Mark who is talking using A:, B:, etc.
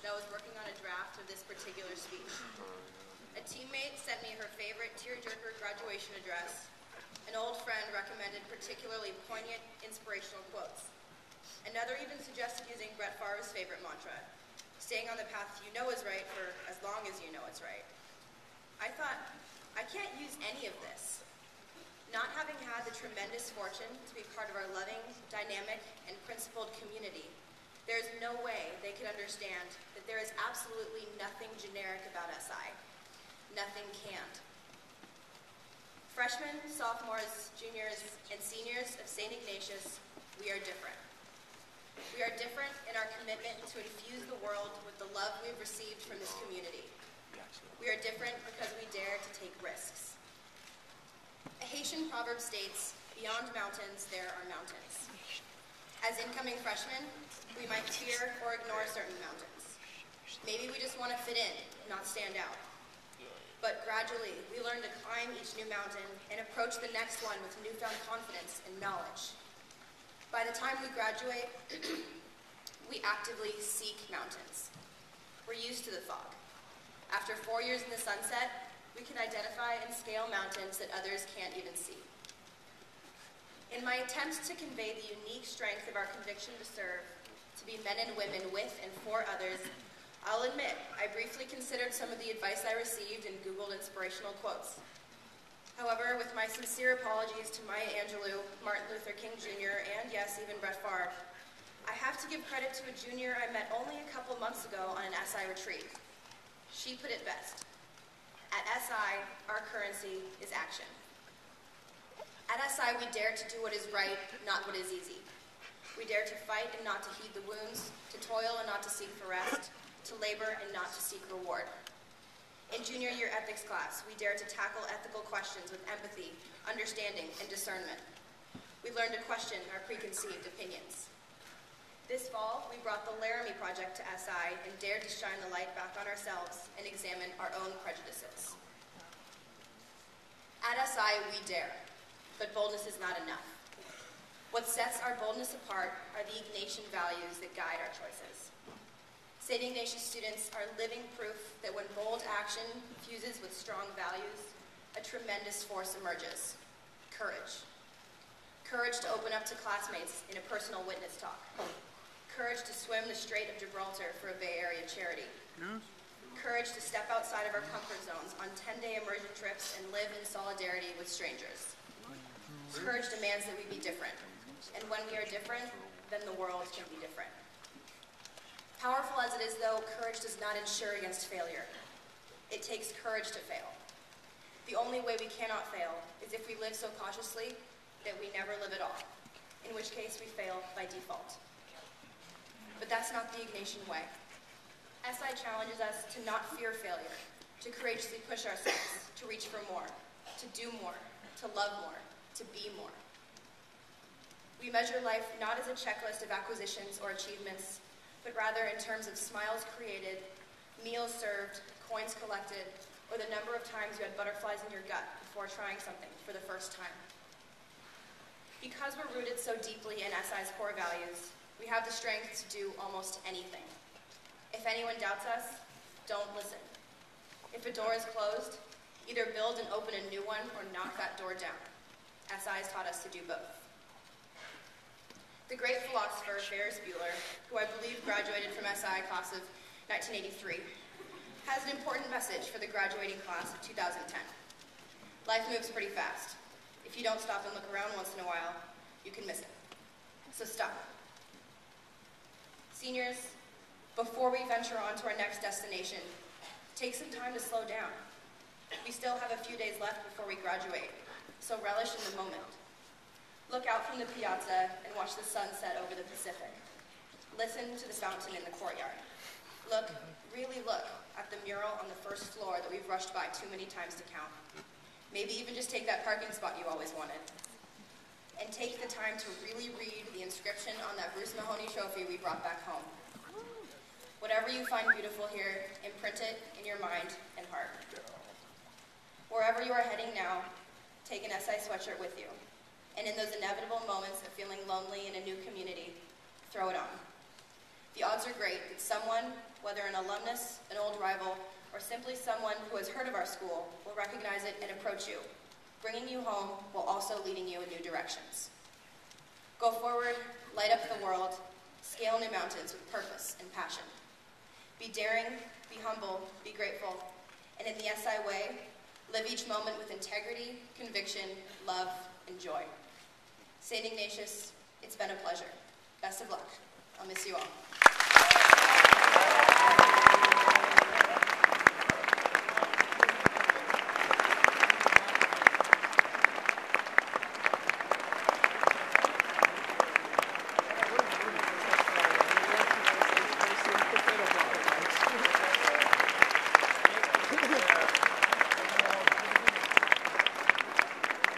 A: that I was working on a draft of this particular speech. A teammate sent me her favorite tearjerker graduation address. An old friend recommended particularly poignant, inspirational quotes. Another even suggested using Brett Favre's favorite mantra, staying on the path you know is right for as long as you know it's right. I thought, I can't use any of this. Not having had the tremendous fortune to be part of our loving, dynamic, and principled community, there's no way they could understand that there is absolutely nothing generic about SI. Nothing can't. Freshmen, sophomores, juniors, and seniors of St. Ignatius, we are different. We are different in our commitment to infuse the world with the love we've received from this community. We are different because we dare to take risks. A Haitian proverb states, beyond mountains, there are mountains. As incoming freshmen, we might fear or ignore certain mountains. Maybe we just want to fit in, not stand out. But gradually, we learn to climb each new mountain and approach the next one with newfound confidence and knowledge. By the time we graduate, we actively seek mountains. We're used to the fog. After 4 years in the sunset, we can identify and scale mountains that others can't even see. In my attempt to convey the unique strength of our conviction to serve, to be men and women with and for others, I'll admit, I briefly considered some of the advice I received and Googled inspirational quotes. However, with my sincere apologies to Maya Angelou, Martin Luther King Jr., and yes, even Brett Favre, I have to give credit to a junior I met only a couple months ago on an SI retreat. She put it best. At SI, our currency is action. At SI, we dare to do what is right, not what is easy. We dare to fight and not to heed the wounds, to toil and not to seek for rest, to labor and not to seek reward. In junior year ethics class, we dare to tackle ethical questions with empathy, understanding, and discernment. We learn to question our preconceived opinions. This fall, we brought the Laramie Project to SI and dared to shine the light back on ourselves and examine our own prejudices. At SI, we dare, but boldness is not enough. What sets our boldness apart are the Ignatian values that guide our choices. St. Ignatius students are living proof that when bold action fuses with strong values, a tremendous force emerges. Courage. Courage to open up to classmates in a personal witness talk. Courage to swim the Strait of Gibraltar for a Bay Area charity. Courage to step outside of our comfort zones on 10-day immersion trips and live in solidarity with strangers. Courage demands that we be different. And when we are different, then the world can be different. Powerful as it is, though, courage does not ensure against failure. It takes courage to fail. The only way we cannot fail is if we live so cautiously that we never live at all, in which case we fail by default. But that's not the Ignatian way. SI challenges us to not fear failure, to courageously push ourselves, to reach for more, to do more, to love more, to be more. We measure life not as a checklist of acquisitions or achievements, but rather in terms of smiles created, meals served, coins collected, or the number of times you had butterflies in your gut before trying something for the first time. Because we're rooted so deeply in SI's core values, we have the strength to do almost anything. If anyone doubts us, don't listen. If a door is closed, either build and open a new one or knock that door down. SI has taught us to do both. The great philosopher Ferris Bueller, who I believe graduated from SI class of 1983, has an important message for the graduating class of 2010. Life moves pretty fast. If you don't stop and look around once in a while, you can miss it. So stop. Seniors, before we venture on to our next destination, take some time to slow down. We still have a few days left before we graduate, so relish in the moment. Look out from the piazza and watch the sun set over the Pacific. Listen to the fountain in the courtyard. Look, really look, at the mural on the first floor that we've rushed by too many times to count. Maybe even just take that parking spot you always wanted. And take the time to really read the inscription on that Bruce Mahoney trophy we brought back home. Whatever you find beautiful here, imprint it in your mind and heart. Wherever you are heading now, take an SI sweatshirt with you. And in those inevitable moments of feeling lonely in a new community, throw it on. The odds are great that someone, whether an alumnus, an old rival, or simply someone who has heard of our school, will recognize it and approach you, bringing you home while also leading you in new directions. Go forward, light up the world, scale new mountains with purpose and passion. Be daring, be humble, be grateful, and in the SI way, live each moment with integrity, conviction, love, and joy. St. Ignatius, it's been a pleasure. Best of luck. I'll miss you all.